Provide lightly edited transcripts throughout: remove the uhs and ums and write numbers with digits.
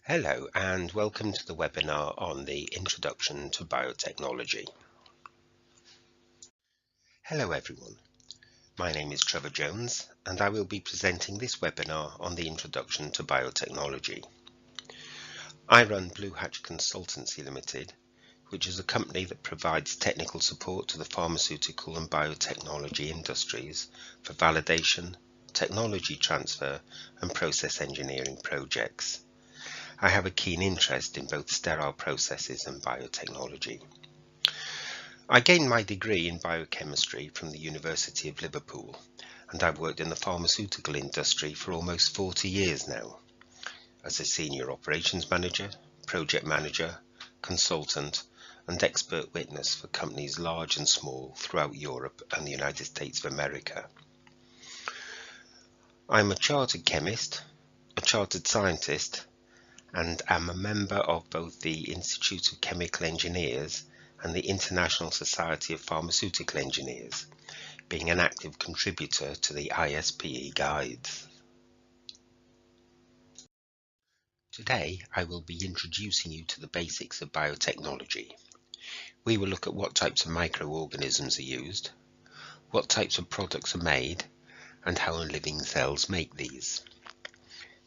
Hello and welcome to the webinar on the Introduction to Biotechnology. Hello everyone, my name is Trevor Jones and I will be presenting this webinar on the Introduction to Biotechnology. I run Blue Hatch Consultancy Limited, which is a company that provides technical support to the pharmaceutical and biotechnology industries for validation, technology transfer and process engineering projects. I have a keen interest in both sterile processes and biotechnology. I gained my degree in biochemistry from the University of Liverpool, and I've worked in the pharmaceutical industry for almost 40 years now, as a senior operations manager, project manager, consultant, and expert witness for companies large and small throughout Europe and the United States of America. I'm a chartered chemist, a chartered scientist, and am a member of both the Institute of Chemical Engineers and the International Society of Pharmaceutical Engineers, being an active contributor to the ISPE guides. Today I will be introducing you to the basics of biotechnology. We will look at what types of microorganisms are used, what types of products are made, and how living cells make these.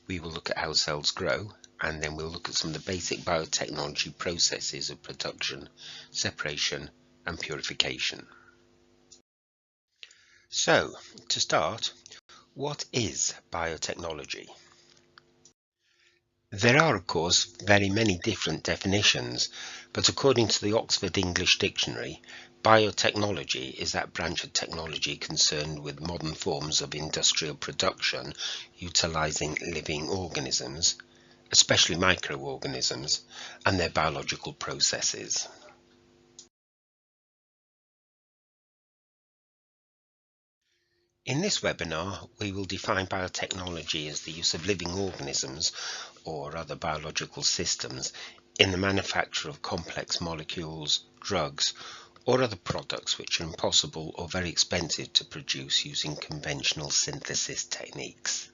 We will look at how cells grow, and then we'll look at some of the basic biotechnology processes of production, separation and purification. So, to start, what is biotechnology? There are, of course, very many different definitions, but according to the Oxford English Dictionary, biotechnology is that branch of technology concerned with modern forms of industrial production utilizing living organisms, especially microorganisms, and their biological processes. In this webinar, we will define biotechnology as the use of living organisms or other biological systems in the manufacture of complex molecules, drugs, or other products which are impossible or very expensive to produce using conventional synthesis techniques.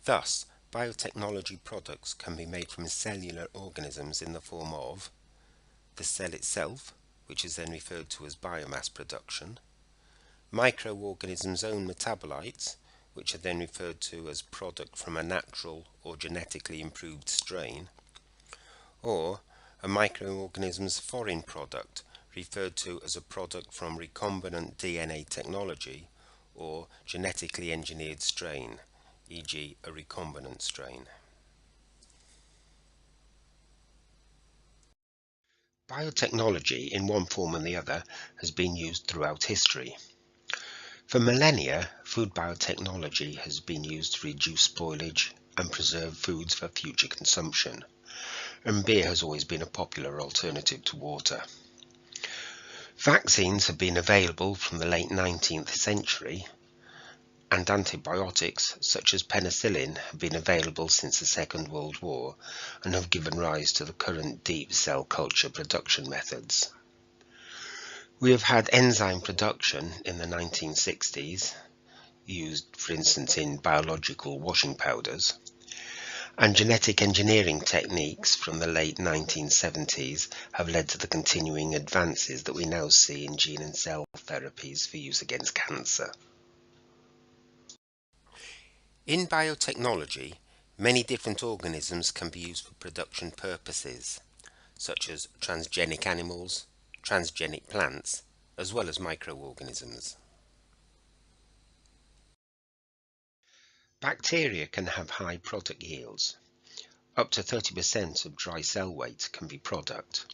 Thus, biotechnology products can be made from cellular organisms in the form of the cell itself, which is then referred to as biomass production, microorganisms' own metabolites, which are then referred to as product from a natural or genetically improved strain, or a microorganism's foreign product, referred to as a product from recombinant DNA technology or genetically engineered strain, e.g. a recombinant strain. Biotechnology, in one form or the other, has been used throughout history. For millennia, food biotechnology has been used to reduce spoilage and preserve foods for future consumption, and beer has always been a popular alternative to water. Vaccines have been available from the late 19th century, and antibiotics such as penicillin have been available since the Second World War and have given rise to the current deep cell culture production methods. We have had enzyme production in the 1960s, used for instance in biological washing powders, and genetic engineering techniques from the late 1970s have led to the continuing advances that we now see in gene and cell therapies for use against cancer. In biotechnology, many different organisms can be used for production purposes, such as transgenic animals, transgenic plants, as well as microorganisms. Bacteria can have high product yields. Up to 30% of dry cell weight can be product.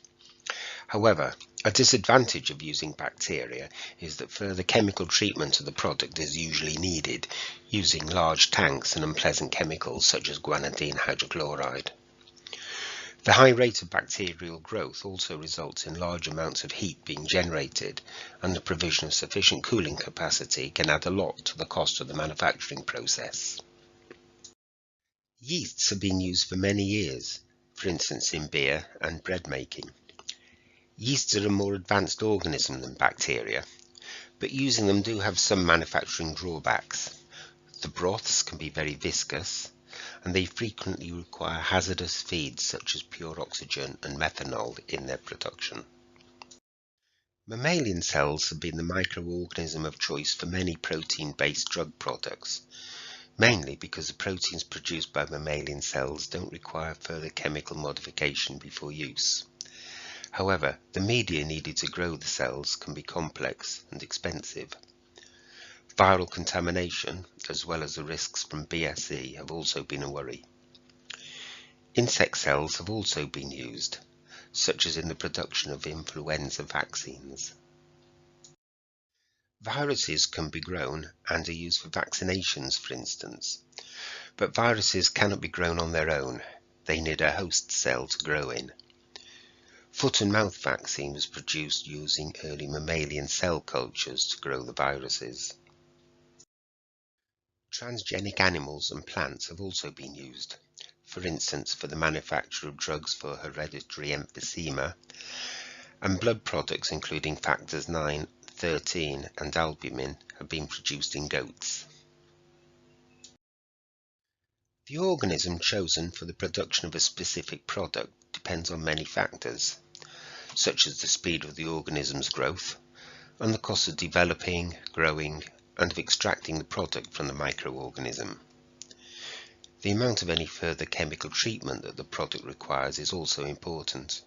However, a disadvantage of using bacteria is that further chemical treatment of the product is usually needed, using large tanks and unpleasant chemicals such as guanidine hydrochloride. The high rate of bacterial growth also results in large amounts of heat being generated, and the provision of sufficient cooling capacity can add a lot to the cost of the manufacturing process. Yeasts have been used for many years, for instance in beer and bread making. Yeasts are a more advanced organism than bacteria, but using them do have some manufacturing drawbacks. The broths can be very viscous, and they frequently require hazardous feeds such as pure oxygen and methanol in their production. Mammalian cells have been the microorganism of choice for many protein-based drug products, mainly because the proteins produced by mammalian cells don't require further chemical modification before use. However, the media needed to grow the cells can be complex and expensive. Viral contamination, as well as the risks from BSE, have also been a worry. Insect cells have also been used, such as in the production of influenza vaccines. Viruses can be grown and are used for vaccinations, for instance, but viruses cannot be grown on their own. They need a host cell to grow in. Foot and mouth vaccine was produced using early mammalian cell cultures to grow the viruses. Transgenic animals and plants have also been used, for instance for the manufacture of drugs for hereditary emphysema, and blood products including factors 9, 13 and albumin have been produced in goats. The organism chosen for the production of a specific product depends on many factors, such as the speed of the organism's growth and the cost of developing, growing, and of extracting the product from the microorganism. The amount of any further chemical treatment that the product requires is also important.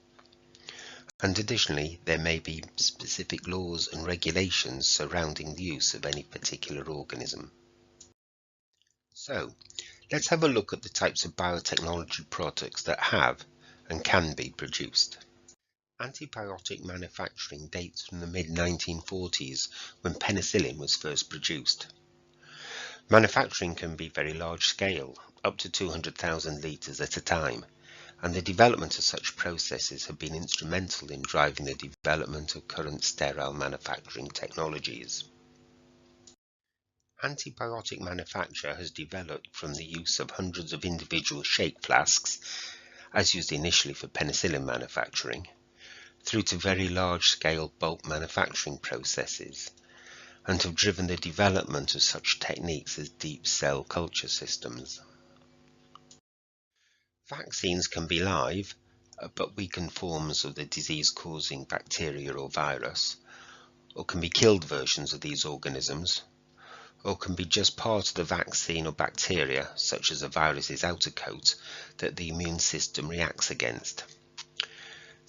And additionally, there may be specific laws and regulations surrounding the use of any particular organism. So, let's have a look at the types of biotechnology products that have and can be produced. Antibiotic manufacturing dates from the mid-1940s when penicillin was first produced. Manufacturing can be very large scale, up to 200,000 litres at a time, and the development of such processes have been instrumental in driving the development of current sterile manufacturing technologies. Antibiotic manufacture has developed from the use of hundreds of individual shake flasks, as used initially for penicillin manufacturing, through to very large-scale bulk manufacturing processes, and have driven the development of such techniques as deep cell culture systems. Vaccines can be live, but weakened forms of the disease-causing bacteria or virus, or can be killed versions of these organisms, or can be just part of the vaccine or bacteria, such as a virus's outer coat, that the immune system reacts against.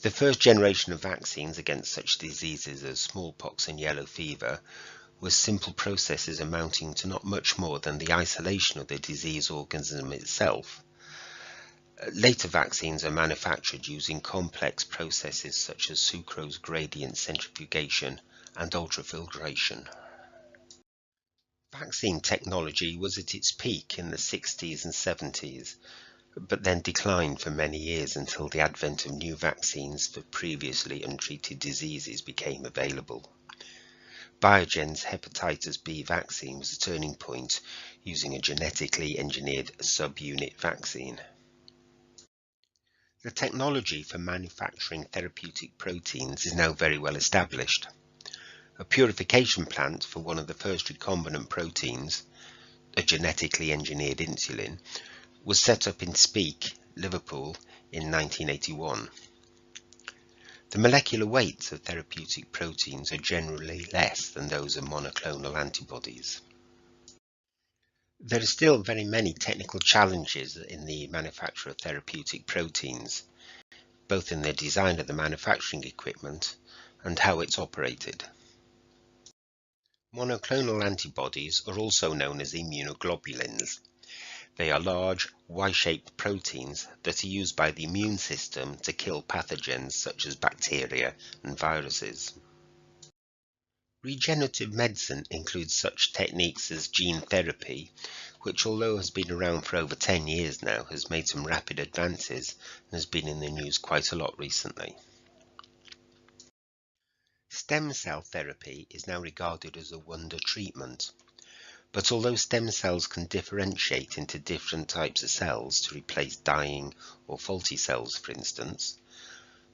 The first generation of vaccines against such diseases as smallpox and yellow fever was simple processes amounting to not much more than the isolation of the disease organism itself. Later vaccines are manufactured using complex processes such as sucrose gradient centrifugation and ultrafiltration. Vaccine technology was at its peak in the 60s and 70s, but then declined for many years until the advent of new vaccines for previously untreated diseases became available. Biogen's hepatitis B vaccine was a turning point, using a genetically engineered subunit vaccine. The technology for manufacturing therapeutic proteins is now very well established. A purification plant for one of the first recombinant proteins, a genetically engineered insulin, was set up in Speke, Liverpool, in 1981. The molecular weights of therapeutic proteins are generally less than those of monoclonal antibodies. There are still very many technical challenges in the manufacture of therapeutic proteins, both in the design of the manufacturing equipment and how it's operated. Monoclonal antibodies are also known as immunoglobulins. They are large, Y-shaped proteins that are used by the immune system to kill pathogens such as bacteria and viruses. Regenerative medicine includes such techniques as gene therapy, which, although has been around for over 10 years now, has made some rapid advances and has been in the news quite a lot recently. Stem cell therapy is now regarded as a wonder treatment. But although stem cells can differentiate into different types of cells to replace dying or faulty cells, for instance,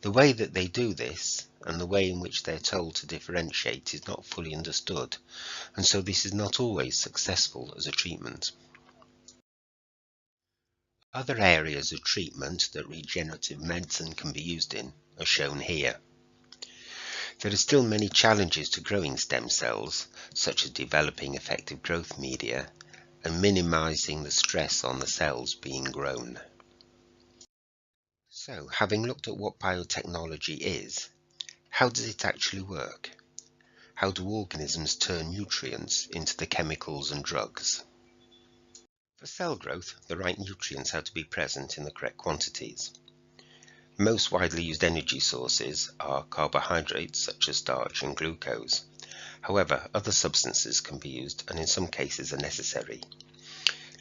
the way that they do this and the way in which they're told to differentiate is not fully understood, and so this is not always successful as a treatment. Other areas of treatment that regenerative medicine can be used in are shown here. There are still many challenges to growing stem cells, such as developing effective growth media and minimizing the stress on the cells being grown. So, having looked at what biotechnology is, how does it actually work? How do organisms turn nutrients into the chemicals and drugs? For cell growth, the right nutrients have to be present in the correct quantities. Most widely used energy sources are carbohydrates such as starch and glucose. However, other substances can be used and in some cases are necessary.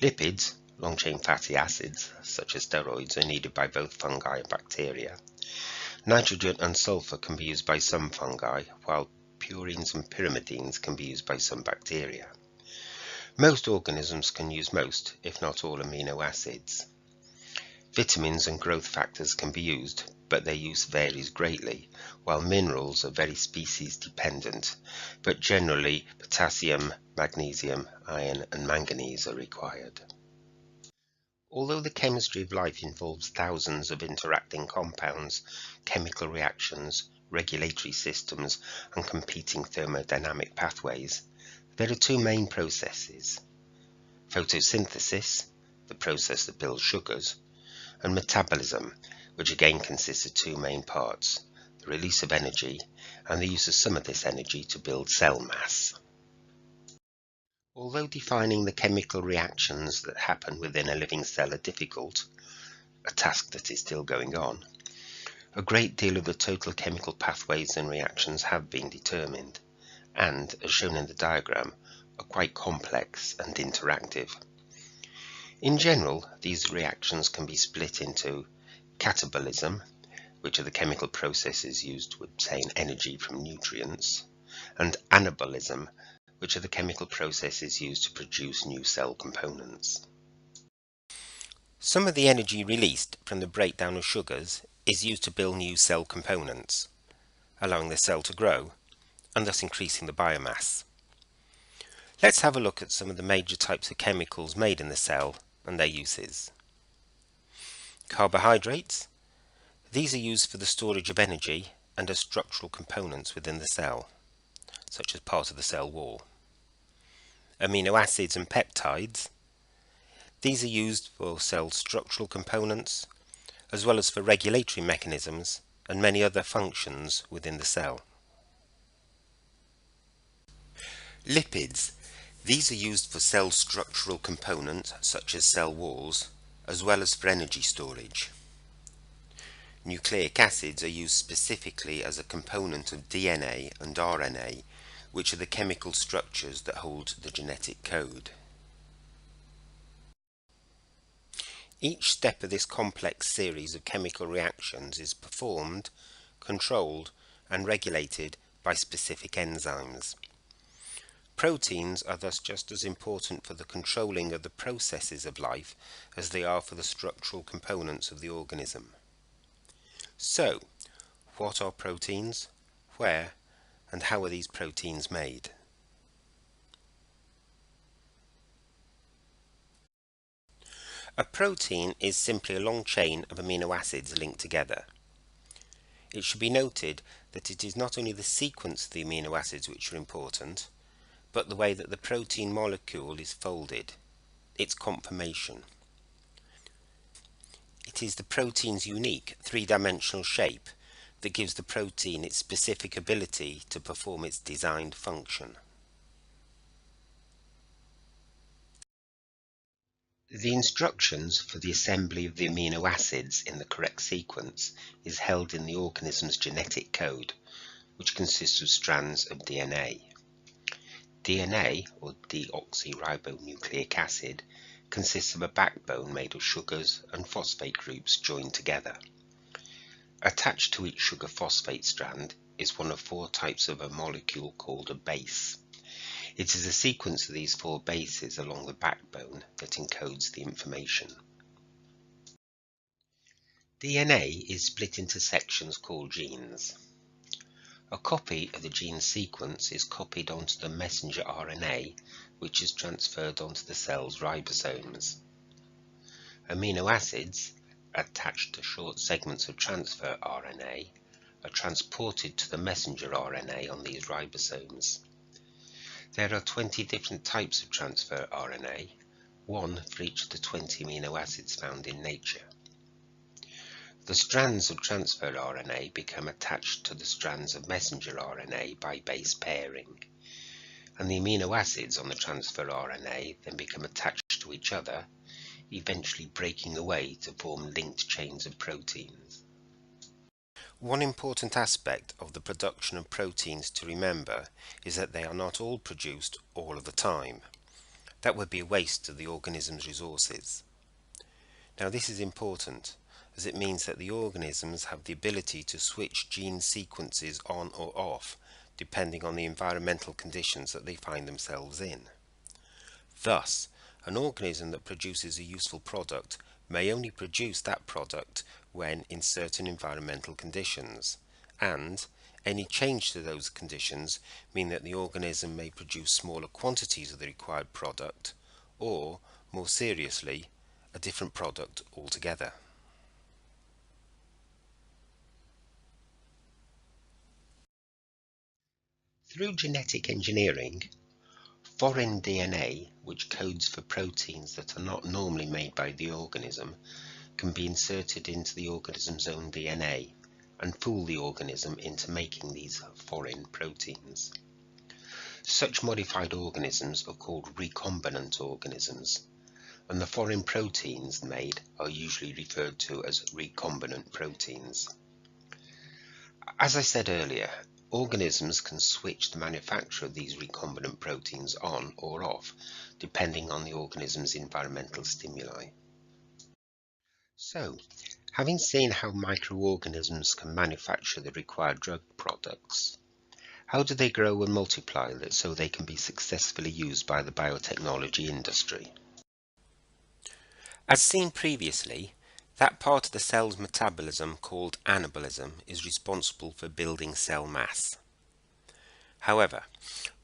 Lipids, long-chain fatty acids such as steroids, are needed by both fungi and bacteria. Nitrogen and sulfur can be used by some fungi, while purines and pyrimidines can be used by some bacteria. Most organisms can use most, if not all, amino acids. Vitamins and growth factors can be used, but their use varies greatly, while minerals are very species dependent, but generally potassium, magnesium, iron and manganese are required. Although the chemistry of life involves thousands of interacting compounds, chemical reactions, regulatory systems and competing thermodynamic pathways, there are two main processes: photosynthesis, the process that builds sugars, and metabolism, which again consists of two main parts, the release of energy and the use of some of this energy to build cell mass. Although defining the chemical reactions that happen within a living cell are difficult, a task that is still going on, a great deal of the total chemical pathways and reactions have been determined, and, as shown in the diagram, are quite complex and interactive. In general, these reactions can be split into catabolism, which are the chemical processes used to obtain energy from nutrients, and anabolism, which are the chemical processes used to produce new cell components. Some of the energy released from the breakdown of sugars is used to build new cell components, allowing the cell to grow and thus increasing the biomass. Let's have a look at some of the major types of chemicals made in the cell and their uses. Carbohydrates. These are used for the storage of energy and as structural components within the cell, such as part of the cell wall. Amino acids and peptides. These are used for cell structural components, as well as for regulatory mechanisms and many other functions within the cell. Lipids. These are used for cell structural components such as cell walls, as well as for energy storage. Nucleic acids are used specifically as a component of DNA and RNA, which are the chemical structures that hold the genetic code. Each step of this complex series of chemical reactions is performed, controlled, and regulated by specific enzymes. Proteins are thus just as important for the controlling of the processes of life as they are for the structural components of the organism. So, what are proteins? Where and how are these proteins made? A protein is simply a long chain of amino acids linked together. It should be noted that it is not only the sequence of the amino acids which are important, but the way that the protein molecule is folded, its conformation. It is the protein's unique three-dimensional shape that gives the protein its specific ability to perform its designed function. The instructions for the assembly of the amino acids in the correct sequence is held in the organism's genetic code, which consists of strands of DNA. DNA, or deoxyribonucleic acid, consists of a backbone made of sugars and phosphate groups joined together. Attached to each sugar phosphate strand is one of four types of a molecule called a base. It is a sequence of these four bases along the backbone that encodes the information. DNA is split into sections called genes. A copy of the gene sequence is copied onto the messenger RNA, which is transferred onto the cell's ribosomes. Amino acids, attached to short segments of transfer RNA, are transported to the messenger RNA on these ribosomes. There are 20 different types of transfer RNA, one for each of the 20 amino acids found in nature. The strands of transfer RNA become attached to the strands of messenger RNA by base pairing, and the amino acids on the transfer RNA then become attached to each other, eventually breaking away to form linked chains of proteins. One important aspect of the production of proteins to remember is that they are not all produced all of the time. That would be a waste of the organism's resources. Now this is important, as it means that the organisms have the ability to switch gene sequences on or off depending on the environmental conditions that they find themselves in. Thus, an organism that produces a useful product may only produce that product when in certain environmental conditions, and any change to those conditions mean that the organism may produce smaller quantities of the required product, or, more seriously, a different product altogether. Through genetic engineering, foreign DNA, which codes for proteins that are not normally made by the organism, can be inserted into the organism's own DNA and fool the organism into making these foreign proteins. Such modified organisms are called recombinant organisms, and the foreign proteins made are usually referred to as recombinant proteins. As I said earlier, organisms can switch the manufacture of these recombinant proteins on or off, depending on the organism's environmental stimuli. So, having seen how microorganisms can manufacture the required drug products, how do they grow and multiply so they can be successfully used by the biotechnology industry? As seen previously, that part of the cell's metabolism called anabolism is responsible for building cell mass. However,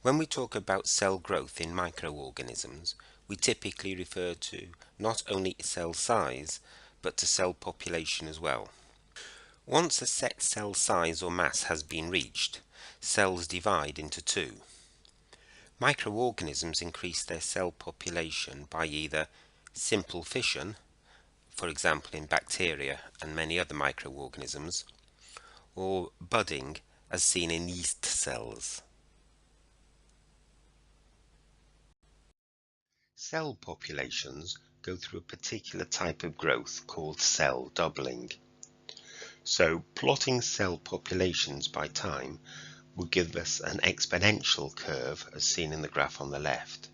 when we talk about cell growth in microorganisms, we typically refer to not only cell size, but to cell population as well. Once a set cell size or mass has been reached, cells divide into two. Microorganisms increase their cell population by either simple fission, for example in bacteria and many other microorganisms, or budding as seen in yeast cells. Cell populations go through a particular type of growth called cell doubling. So plotting cell populations by time will give us an exponential curve as seen in the graph on the left.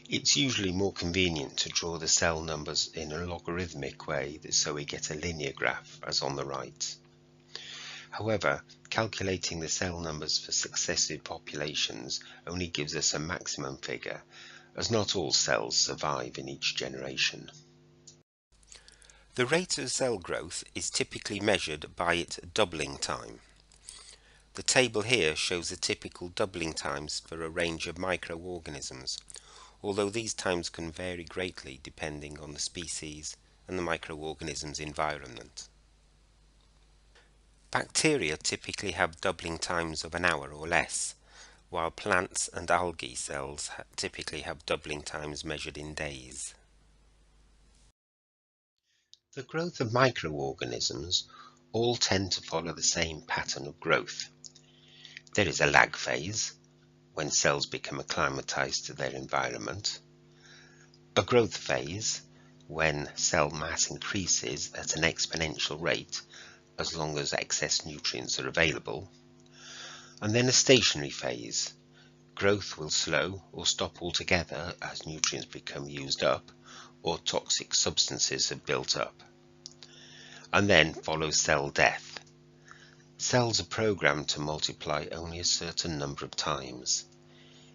It's usually more convenient to draw the cell numbers in a logarithmic way so we get a linear graph as on the right. However, calculating the cell numbers for successive populations only gives us a maximum figure, as not all cells survive in each generation. The rate of cell growth is typically measured by its doubling time. The table here shows the typical doubling times for a range of microorganisms, although these times can vary greatly depending on the species and the microorganism's environment. Bacteria typically have doubling times of an hour or less, while plants and algae cells typically have doubling times measured in days. The growth of microorganisms all tend to follow the same pattern of growth. There is a lag phase, when cells become acclimatized to their environment, a growth phase, when cell mass increases at an exponential rate as long as excess nutrients are available, and then a stationary phase. Growth will slow or stop altogether as nutrients become used up or toxic substances have built up. And then follows cell death. Cells are programmed to multiply only a certain number of times.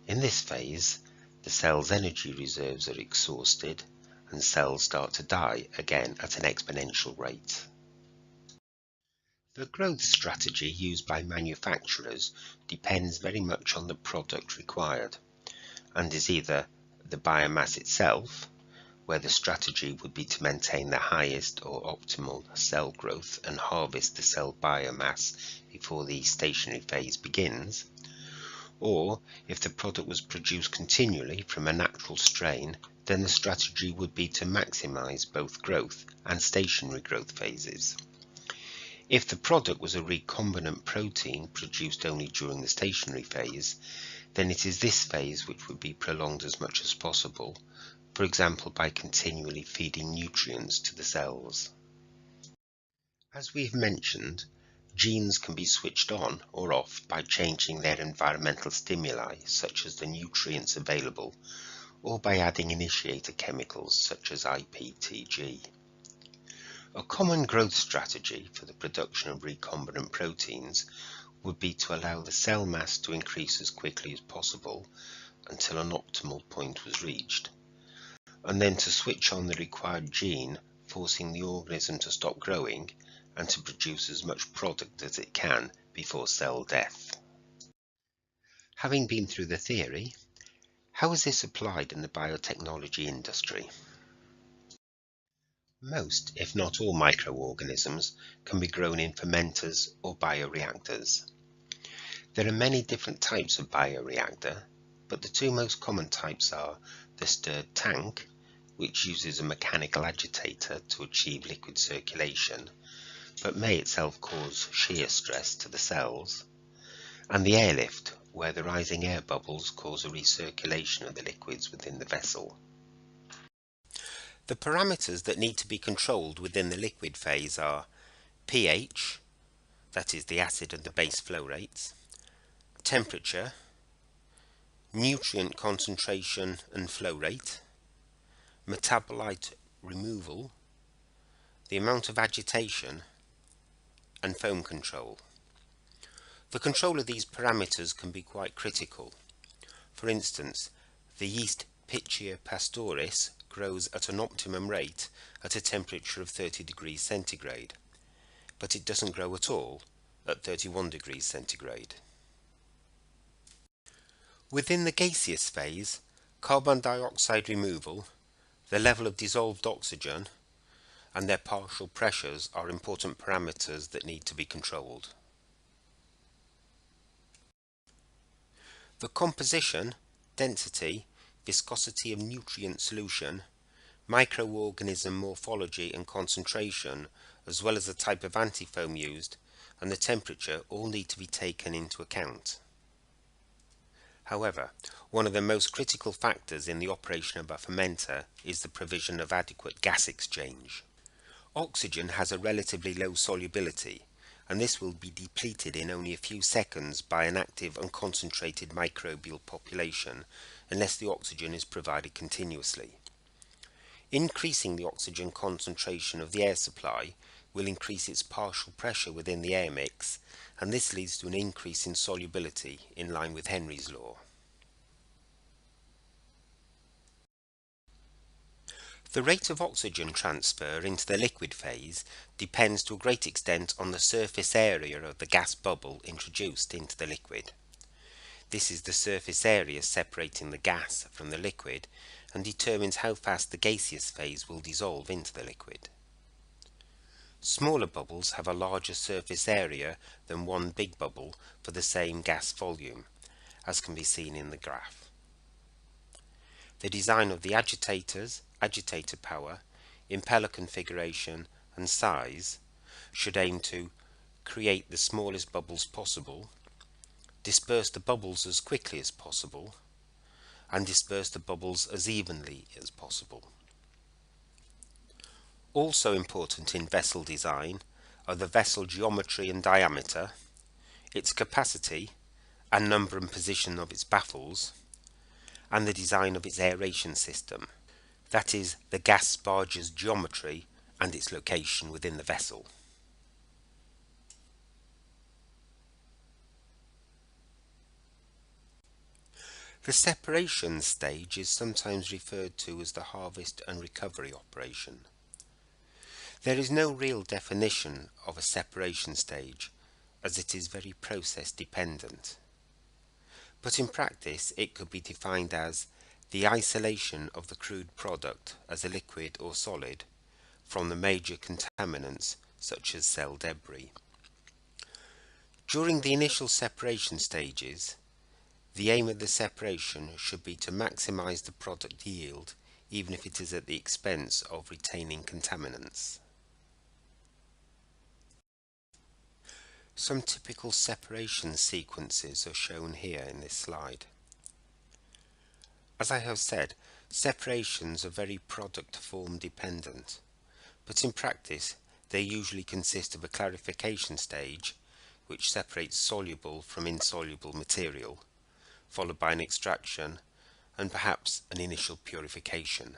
In this phase, the cell's energy reserves are exhausted and cells start to die again at an exponential rate. The growth strategy used by manufacturers depends very much on the product required and is either the biomass itself, where the strategy would be to maintain the highest or optimal cell growth and harvest the cell biomass before the stationary phase begins, or if the product was produced continually from a natural strain, then the strategy would be to maximize both growth and stationary growth phases. If the product was a recombinant protein produced only during the stationary phase, then it is this phase which would be prolonged as much as possible, for example by continually feeding nutrients to the cells. As we have mentioned, genes can be switched on or off by changing their environmental stimuli, such as the nutrients available, or by adding initiator chemicals such as IPTG. A common growth strategy for the production of recombinant proteins would be to allow the cell mass to increase as quickly as possible until an optimal point was reached, and then to switch on the required gene, forcing the organism to stop growing and to produce as much product as it can before cell death. Having been through the theory, how is this applied in the biotechnology industry? Most, if not all, microorganisms can be grown in fermenters or bioreactors. There are many different types of bioreactor, but the two most common types are the stirred tank, which uses a mechanical agitator to achieve liquid circulation, but may itself cause shear stress to the cells, and the airlift, where the rising air bubbles cause a recirculation of the liquids within the vessel. The parameters that need to be controlled within the liquid phase are pH, that is the acid and the base flow rates, temperature, nutrient concentration and flow rate, metabolite removal, the amount of agitation, and foam control. The control of these parameters can be quite critical. For instance, the yeast Pichia pastoris grows at an optimum rate at a temperature of 30 degrees centigrade, but it doesn't grow at all at 31 degrees centigrade. Within the gaseous phase, carbon dioxide removal, the level of dissolved oxygen, and their partial pressures are important parameters that need to be controlled. The composition, density, viscosity of nutrient solution, microorganism morphology and concentration, as well as the type of antifoam used and the temperature all need to be taken into account. However, one of the most critical factors in the operation of a fermenter is the provision of adequate gas exchange. Oxygen has a relatively low solubility, and this will be depleted in only a few seconds by an active and concentrated microbial population unless the oxygen is provided continuously. Increasing the oxygen concentration of the air supply will increase its partial pressure within the air mix, and this leads to an increase in solubility in line with Henry's law. The rate of oxygen transfer into the liquid phase depends to a great extent on the surface area of the gas bubble introduced into the liquid. This is the surface area separating the gas from the liquid and determines how fast the gaseous phase will dissolve into the liquid. Smaller bubbles have a larger surface area than one big bubble for the same gas volume, as can be seen in the graph. The design of the agitators, agitator power, impeller configuration and size should aim to create the smallest bubbles possible, disperse the bubbles as quickly as possible, and disperse the bubbles as evenly as possible. Also important in vessel design are the vessel geometry and diameter, its capacity and number and position of its baffles, and the design of its aeration system, that is, the gas barge's geometry and its location within the vessel. The separation stage is sometimes referred to as the harvest and recovery operation. There is no real definition of a separation stage, as it is very process dependent. But in practice it could be defined as the isolation of the crude product as a liquid or solid from the major contaminants such as cell debris. During the initial separation stages, the aim of the separation should be to maximize the product yield, even if it is at the expense of retaining contaminants. Some typical separation sequences are shown here in this slide. As I have said, separations are very product form dependent, but in practice they usually consist of a clarification stage, which separates soluble from insoluble material, followed by an extraction and perhaps an initial purification.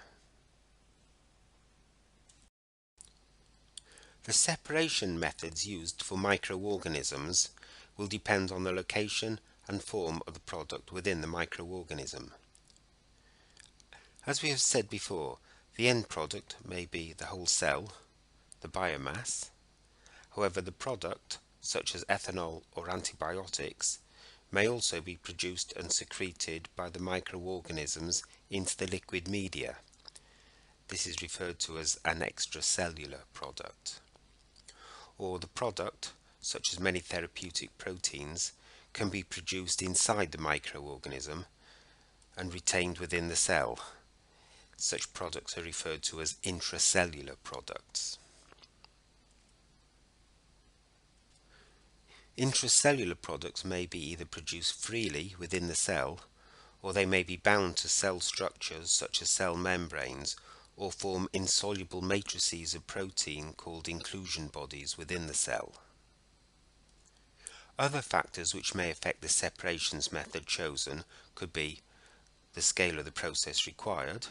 The separation methods used for microorganisms will depend on the location and form of the product within the microorganism. As we have said before, the end product may be the whole cell, the biomass. However, the product, such as ethanol or antibiotics, may also be produced and secreted by the microorganisms into the liquid media. This is referred to as an extracellular product. Or the product, such as many therapeutic proteins, can be produced inside the microorganism and retained within the cell. Such products are referred to as intracellular products. Intracellular products may be either produced freely within the cell, or they may be bound to cell structures such as cell membranes, or form insoluble matrices of protein called inclusion bodies within the cell. Other factors which may affect the separations method chosen could be the scale of the process required,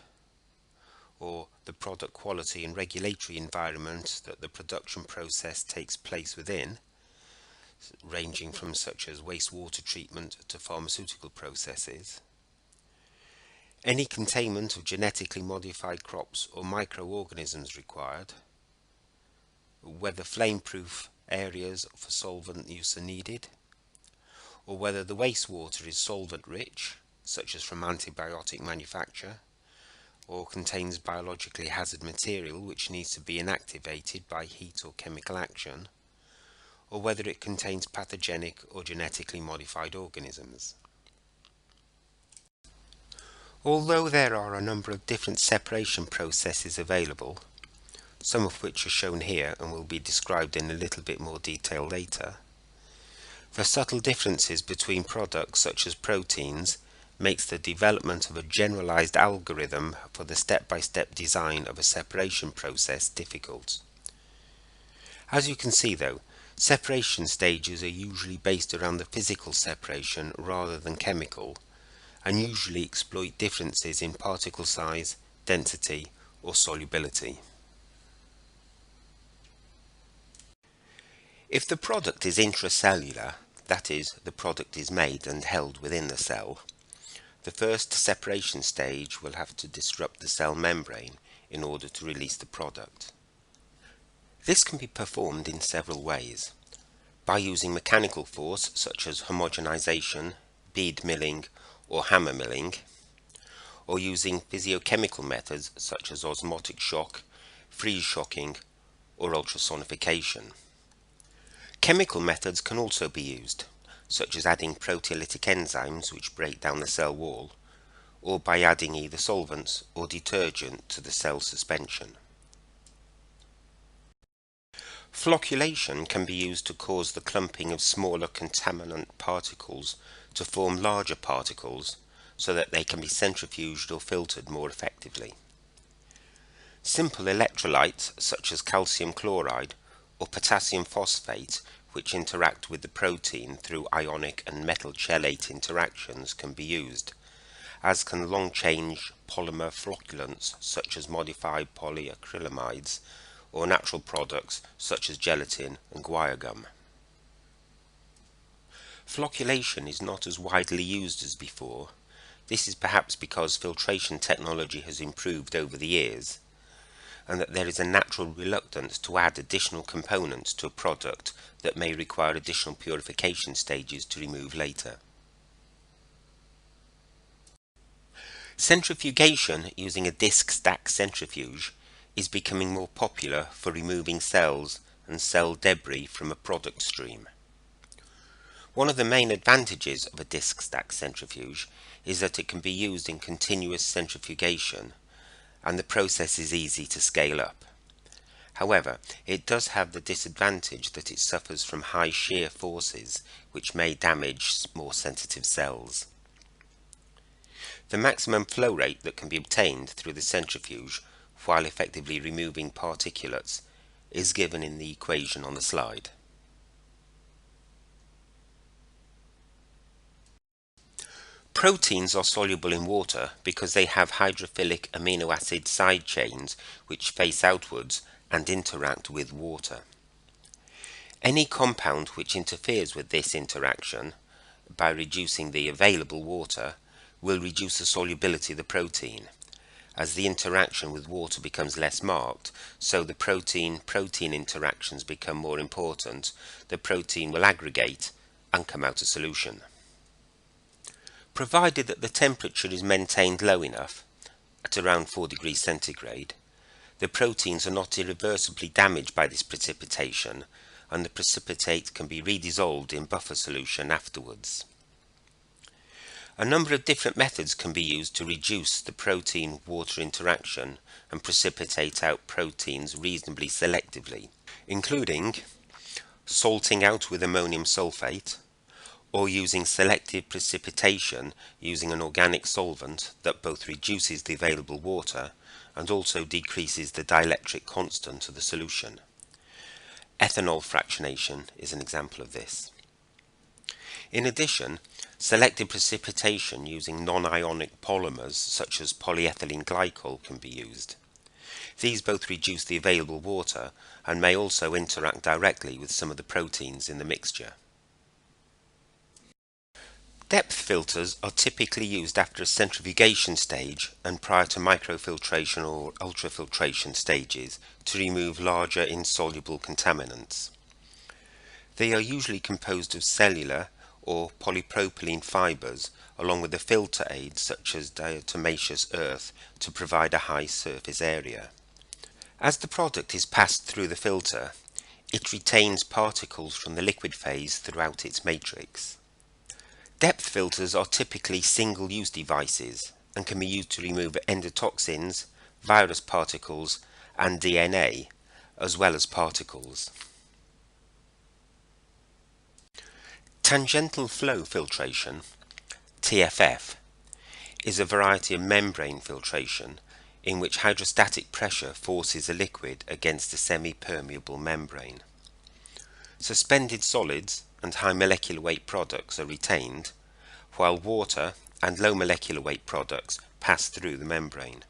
or the product quality and regulatory environment that the production process takes place within, ranging from such as wastewater treatment to pharmaceutical processes, any containment of genetically modified crops or microorganisms required, whether flame-proof areas for solvent use are needed, or whether the wastewater is solvent-rich, such as from antibiotic manufacture, or contains biologically hazard material which needs to be inactivated by heat or chemical action, or whether it contains pathogenic or genetically modified organisms. Although there are a number of different separation processes available, some of which are shown here and will be described in a little bit more detail later, the subtle differences between products such as proteins makes the development of a generalized algorithm for the step-by-step design of a separation process difficult. As you can see though, separation stages are usually based around the physical separation rather than chemical, and usually exploit differences in particle size, density, or solubility. If the product is intracellular, that is, the product is made and held within the cell, the first separation stage will have to disrupt the cell membrane in order to release the product. This can be performed in several ways: by using mechanical force such as homogenization, bead milling, or hammer milling, or using physiochemical methods such as osmotic shock, freeze shocking, or ultrasonification. Chemical methods can also be used, such as adding proteolytic enzymes which break down the cell wall, or by adding either solvents or detergent to the cell suspension. Flocculation can be used to cause the clumping of smaller contaminant particles to form larger particles so that they can be centrifuged or filtered more effectively. Simple electrolytes such as calcium chloride or potassium phosphate, which interact with the protein through ionic and metal chelate interactions, can be used, as can long-chain polymer flocculants such as modified polyacrylamides or natural products such as gelatin and guar gum. Flocculation is not as widely used as before. This is perhaps because filtration technology has improved over the years, and that there is a natural reluctance to add additional components to a product that may require additional purification stages to remove later. Centrifugation using a disc stack centrifuge is becoming more popular for removing cells and cell debris from a product stream. One of the main advantages of a disc stack centrifuge is that it can be used in continuous centrifugation and the process is easy to scale up. However, it does have the disadvantage that it suffers from high shear forces which may damage more sensitive cells. The maximum flow rate that can be obtained through the centrifuge while effectively removing particulates is given in the equation on the slide. Proteins are soluble in water because they have hydrophilic amino acid side chains which face outwards and interact with water. Any compound which interferes with this interaction by reducing the available water will reduce the solubility of the protein. As the interaction with water becomes less marked, so the protein-protein interactions become more important, the protein will aggregate and come out of solution. Provided that the temperature is maintained low enough, at around 4 degrees centigrade, the proteins are not irreversibly damaged by this precipitation, and the precipitate can be redissolved in buffer solution afterwards. A number of different methods can be used to reduce the protein-water interaction and precipitate out proteins reasonably selectively, including salting out with ammonium sulfate, or using selective precipitation using an organic solvent that both reduces the available water and also decreases the dielectric constant of the solution. Ethanol fractionation is an example of this. In addition, selective precipitation using non-ionic polymers such as polyethylene glycol can be used. These both reduce the available water and may also interact directly with some of the proteins in the mixture. Depth filters are typically used after a centrifugation stage and prior to microfiltration or ultrafiltration stages to remove larger insoluble contaminants. They are usually composed of cellular or polypropylene fibers along with a filter aid such as diatomaceous earth to provide a high surface area. As the product is passed through the filter, it retains particles from the liquid phase throughout its matrix. Depth filters are typically single-use devices and can be used to remove endotoxins, virus particles and DNA, as well as particles. Tangential flow filtration, TFF, is a variety of membrane filtration in which hydrostatic pressure forces a liquid against a semi-permeable membrane. Suspended solids and high molecular weight products are retained, while water and low molecular weight products pass through the membrane.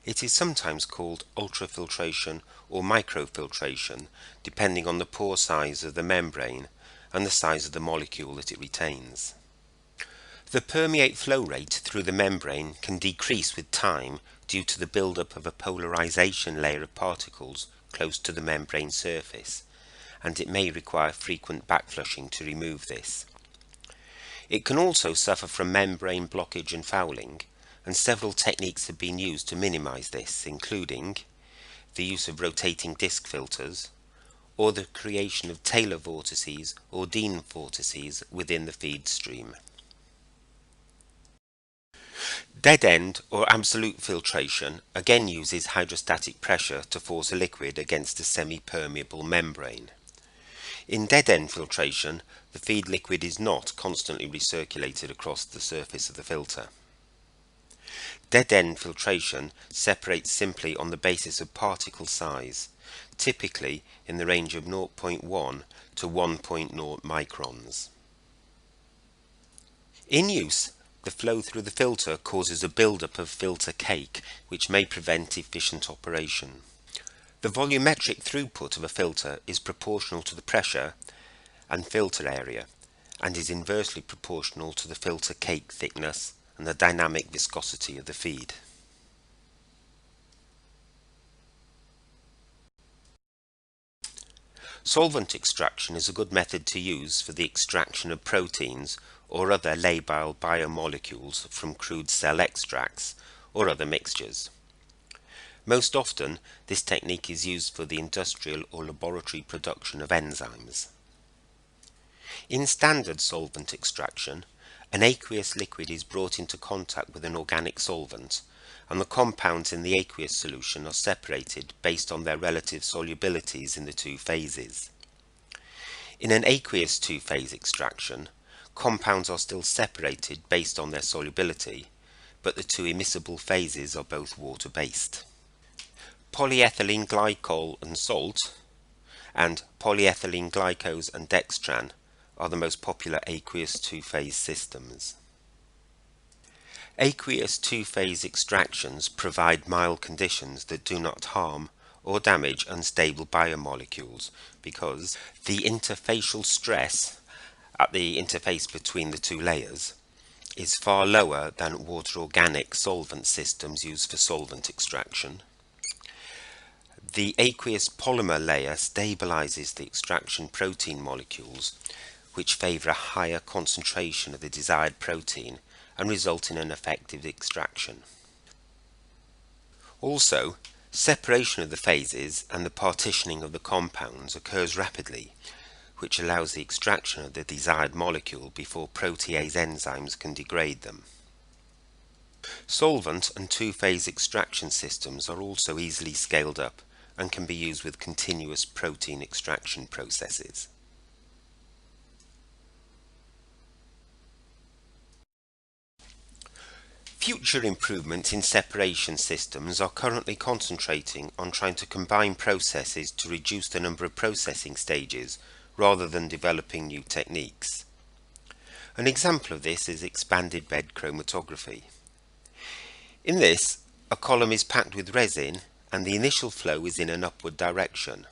It is sometimes called ultrafiltration or microfiltration, depending on the pore size of the membrane and the size of the molecule that it retains. The permeate flow rate through the membrane can decrease with time due to the buildup of a polarization layer of particles close to the membrane surface, and it may require frequent backflushing to remove this. It can also suffer from membrane blockage and fouling, and several techniques have been used to minimize this, including the use of rotating disc filters, or the creation of Taylor vortices or Dean vortices within the feed stream. Dead-end or absolute filtration again uses hydrostatic pressure to force a liquid against a semi-permeable membrane. In dead-end filtration, the feed liquid is not constantly recirculated across the surface of the filter. Dead-end filtration separates simply on the basis of particle size, typically in the range of 0.1 to 1.0 microns. In use, the flow through the filter causes a buildup of filter cake, which may prevent efficient operation. The volumetric throughput of a filter is proportional to the pressure and filter area, and is inversely proportional to the filter cake thickness and the dynamic viscosity of the feed. Solvent extraction is a good method to use for the extraction of proteins or other labile biomolecules from crude cell extracts or other mixtures. Most often, this technique is used for the industrial or laboratory production of enzymes. In standard solvent extraction, an aqueous liquid is brought into contact with an organic solvent, and the compounds in the aqueous solution are separated based on their relative solubilities in the two phases. In an aqueous two-phase extraction, compounds are still separated based on their solubility, but the two immiscible phases are both water-based. Polyethylene glycol and salt, and polyethylene glycose and dextran are the most popular aqueous two-phase systems. Aqueous two-phase extractions provide mild conditions that do not harm or damage unstable biomolecules because the interfacial stress at the interface between the two layers is far lower than water-organic solvent systems used for solvent extraction. The aqueous polymer layer stabilizes the extraction protein molecules, which favor a higher concentration of the desired protein and result in an effective extraction. Also, separation of the phases and the partitioning of the compounds occurs rapidly, which allows the extraction of the desired molecule before protease enzymes can degrade them. Solvent and two-phase extraction systems are also easily scaled up and can be used with continuous protein extraction processes. Future improvements in separation systems are currently concentrating on trying to combine processes to reduce the number of processing stages rather than developing new techniques. An example of this is expanded bed chromatography. In this, a column is packed with resin and the initial flow is in an upward direction,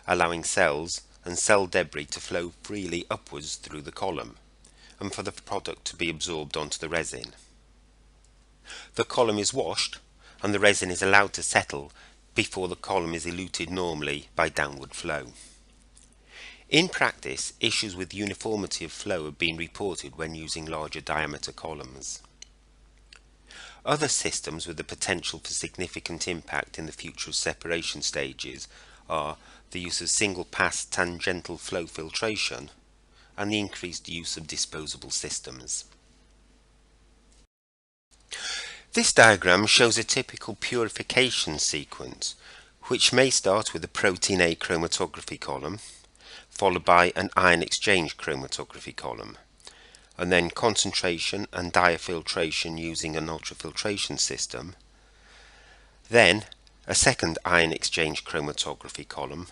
allowing cells and cell debris to flow freely upwards through the column and for the product to be absorbed onto the resin. The column is washed and the resin is allowed to settle before the column is eluted normally by downward flow. In practice, issues with uniformity of flow have been reported when using larger diameter columns. Other systems with the potential for significant impact in the future of separation stages are the use of single-pass tangential flow filtration and the increased use of disposable systems. This diagram shows a typical purification sequence, which may start with a protein A chromatography column, followed by an ion exchange chromatography column, and then concentration and diafiltration using an ultrafiltration system, then a second ion exchange chromatography column,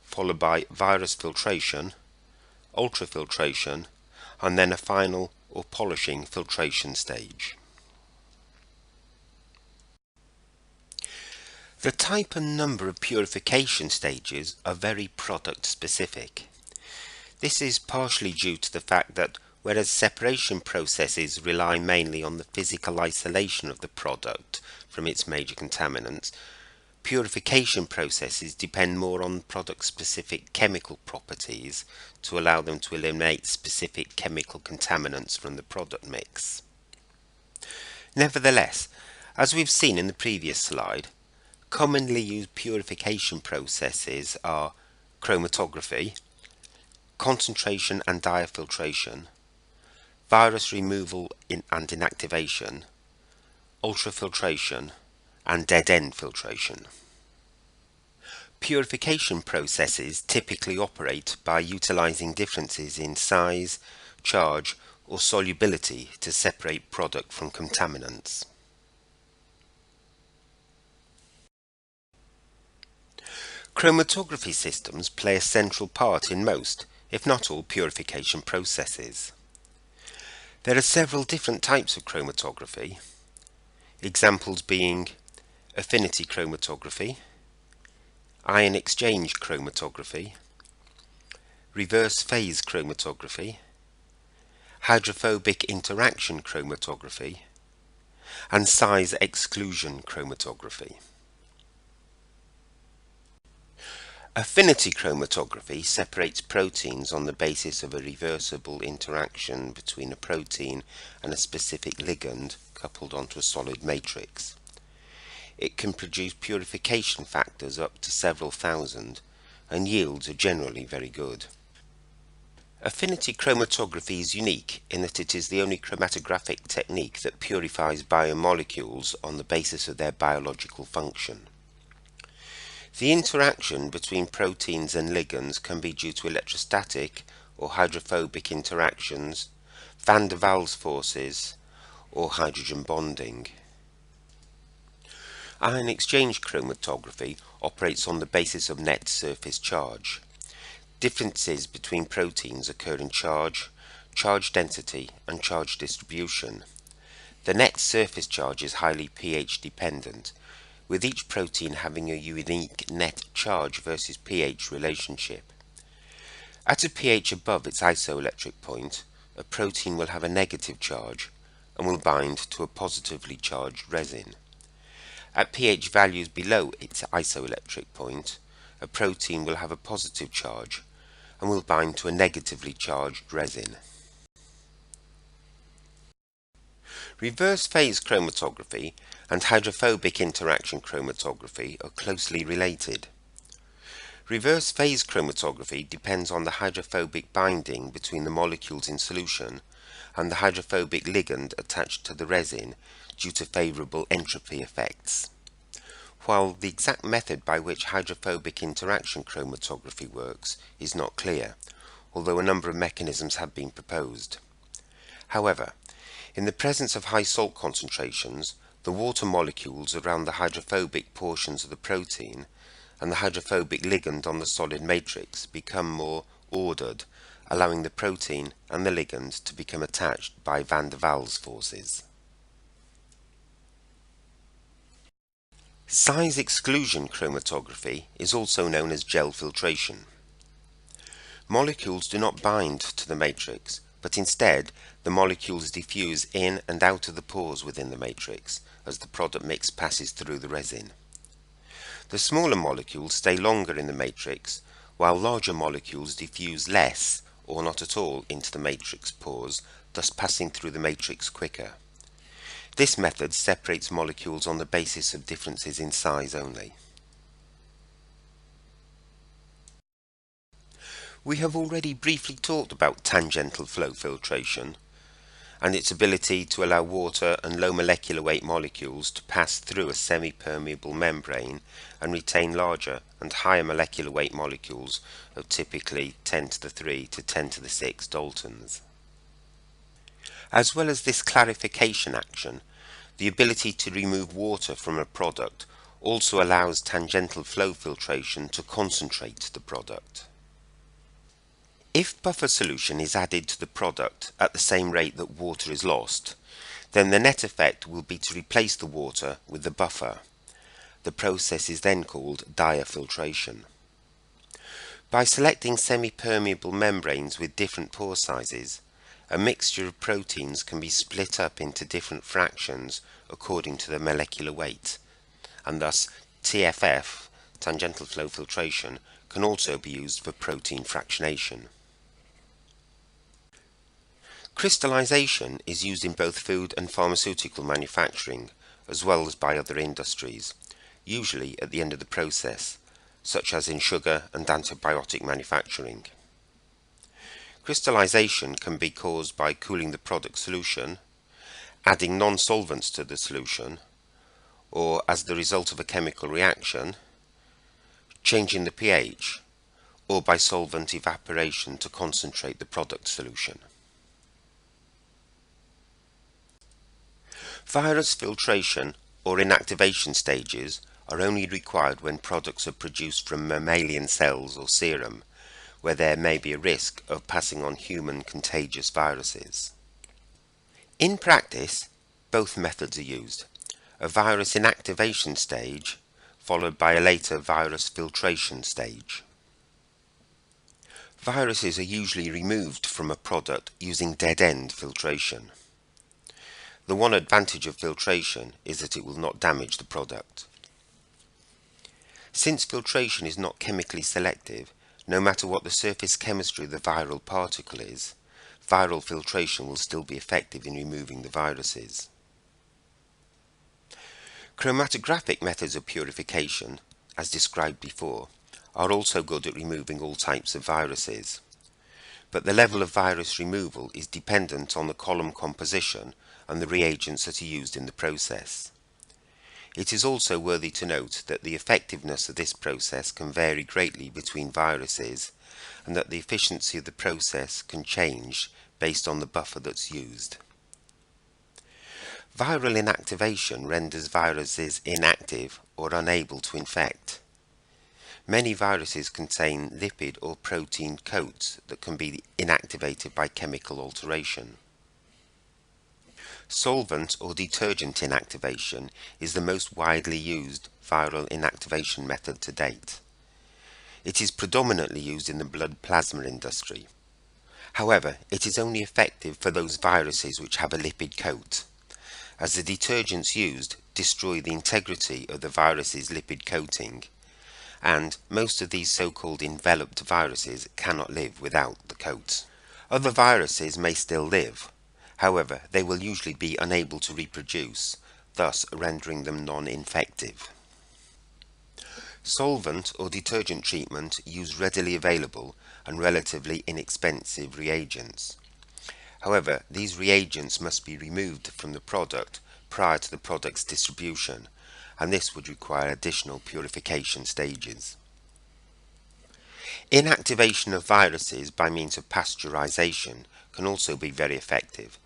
followed by virus filtration, ultrafiltration, and then a final or polishing filtration stage. The type and number of purification stages are very product specific. This is partially due to the fact that whereas separation processes rely mainly on the physical isolation of the product from its major contaminants, purification processes depend more on product-specific chemical properties to allow them to eliminate specific chemical contaminants from the product mix. Nevertheless, as we've seen in the previous slide, commonly used purification processes are chromatography, concentration and diafiltration, virus removal and inactivation, ultrafiltration, and dead-end filtration. Purification processes typically operate by utilizing differences in size, charge, or solubility to separate product from contaminants. Chromatography systems play a central part in most, if not all, purification processes. There are several different types of chromatography, examples being affinity chromatography, ion exchange chromatography, reverse phase chromatography, hydrophobic interaction chromatography, and size exclusion chromatography. Affinity chromatography separates proteins on the basis of a reversible interaction between a protein and a specific ligand coupled onto a solid matrix. It can produce purification factors up to several thousand, and yields are generally very good. Affinity chromatography is unique in that it is the only chromatographic technique that purifies biomolecules on the basis of their biological function. The interaction between proteins and ligands can be due to electrostatic or hydrophobic interactions, van der Waals forces, or hydrogen bonding. Ion exchange chromatography operates on the basis of net surface charge. Differences between proteins occur in charge, charge density, and charge distribution. The net surface charge is highly pH dependent, with each protein having a unique net charge versus pH relationship. At a pH above its isoelectric point, a protein will have a negative charge and will bind to a positively charged resin. At pH values below its isoelectric point, a protein will have a positive charge and will bind to a negatively charged resin. Reverse phase chromatography and hydrophobic interaction chromatography are closely related. Reverse phase chromatography depends on the hydrophobic binding between the molecules in solution and the hydrophobic ligand attached to the resin due to favorable entropy effects. While the exact method by which hydrophobic interaction chromatography works is not clear, although a number of mechanisms have been proposed. However, in the presence of high salt concentrations, the water molecules around the hydrophobic portions of the protein and the hydrophobic ligand on the solid matrix become more ordered, allowing the protein and the ligand to become attached by van der Waals forces. Size exclusion chromatography is also known as gel filtration. Molecules do not bind to the matrix, but instead the molecules diffuse in and out of the pores within the matrix as the product mix passes through the resin. The smaller molecules stay longer in the matrix, while larger molecules diffuse less or not at all into the matrix pores, thus passing through the matrix quicker. This method separates molecules on the basis of differences in size only. We have already briefly talked about tangential flow filtration and its ability to allow water and low molecular weight molecules to pass through a semi-permeable membrane and retain larger and higher molecular weight molecules of typically 10 to the 3 to 10 to the 6 Daltons. As well as this clarification action, the ability to remove water from a product also allows tangential flow filtration to concentrate the product. If buffer solution is added to the product at the same rate that water is lost, then the net effect will be to replace the water with the buffer. The process is then called diafiltration. By selecting semi-permeable membranes with different pore sizes, a mixture of proteins can be split up into different fractions according to their molecular weight, and thus TFF, tangential flow filtration, can also be used for protein fractionation. Crystallisation is used in both food and pharmaceutical manufacturing, as well as by other industries, usually at the end of the process, such as in sugar and antibiotic manufacturing. Crystallisation can be caused by cooling the product solution, adding non-solvents to the solution, or as the result of a chemical reaction, changing the pH, or by solvent evaporation to concentrate the product solution. Virus filtration or inactivation stages are only required when products are produced from mammalian cells or serum, where there may be a risk of passing on human contagious viruses. In practice, both methods are used: a virus inactivation stage followed by a later virus filtration stage. Viruses are usually removed from a product using dead-end filtration. The one advantage of filtration is that it will not damage the product. Since filtration is not chemically selective, no matter what the surface chemistry of the viral particle is, viral filtration will still be effective in removing the viruses. Chromatographic methods of purification, as described before, are also good at removing all types of viruses. But the level of virus removal is dependent on the column composition and the reagents that are used in the process. It is also worthy to note that the effectiveness of this process can vary greatly between viruses, and that the efficiency of the process can change based on the buffer that's used. Viral inactivation renders viruses inactive or unable to infect. Many viruses contain lipid or protein coats that can be inactivated by chemical alteration. Solvent or detergent inactivation is the most widely used viral inactivation method to date. It is predominantly used in the blood plasma industry. However, it is only effective for those viruses which have a lipid coat, as the detergents used destroy the integrity of the virus's lipid coating, and most of these so-called enveloped viruses cannot live without the coat. Other viruses may still live. However, they will usually be unable to reproduce, thus rendering them non-infective. Solvent or detergent treatment use readily available and relatively inexpensive reagents. However, these reagents must be removed from the product prior to the product's distribution, and this would require additional purification stages. Inactivation of viruses by means of pasteurization can also be very effective,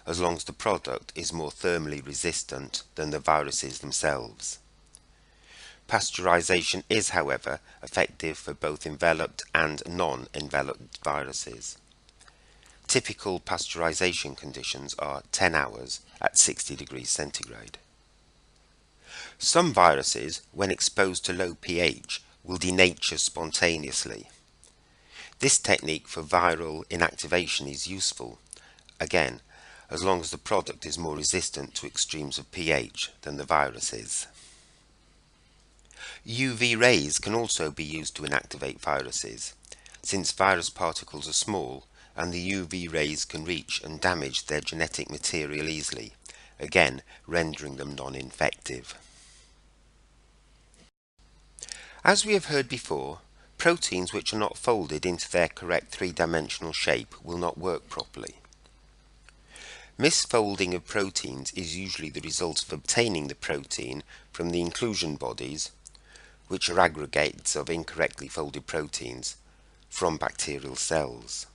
as long as the product is more thermally resistant than the viruses themselves. Pasteurization is, however, effective for both enveloped and non-enveloped viruses. Typical pasteurization conditions are 10 hours at 60 degrees centigrade. Some viruses, when exposed to low pH, will denature spontaneously. This technique for viral inactivation is useful, again, as long as the product is more resistant to extremes of pH than the virus is. UV rays can also be used to inactivate viruses, since virus particles are small and the UV rays can reach and damage their genetic material easily, again rendering them non-infective. As we have heard before, proteins which are not folded into their correct three-dimensional shape will not work properly. Misfolding of proteins is usually the result of obtaining the protein from the inclusion bodies, which are aggregates of incorrectly folded proteins, from bacterial cells.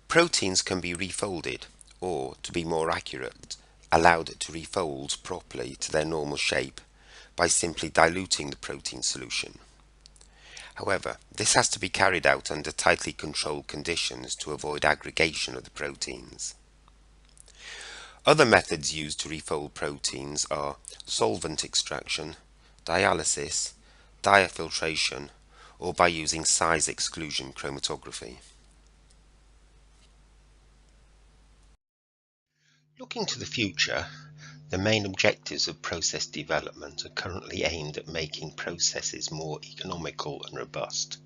Proteins can be refolded, or, to be more accurate, allowed to refold properly to their normal shape by simply diluting the protein solution. However, this has to be carried out under tightly controlled conditions to avoid aggregation of the proteins. Other methods used to refold proteins are solvent extraction, dialysis, diafiltration, or by using size exclusion chromatography. Looking to the future, the main objectives of process development are currently aimed at making processes more economical and robust.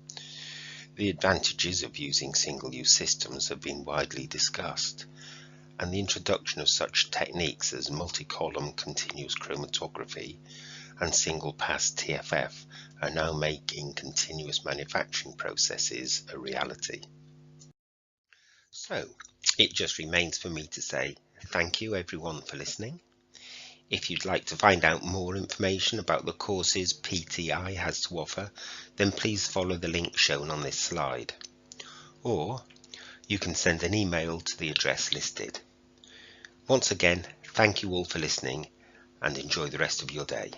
The advantages of using single-use systems have been widely discussed, and the introduction of such techniques as multi-column continuous chromatography and single-pass TFF are now making continuous manufacturing processes a reality. So, it just remains for me to say thank you everyone for listening. If you'd like to find out more information about the courses PTI has to offer, then please follow the link shown on this slide. Or you can send an email to the address listed. Once again, thank you all for listening and enjoy the rest of your day.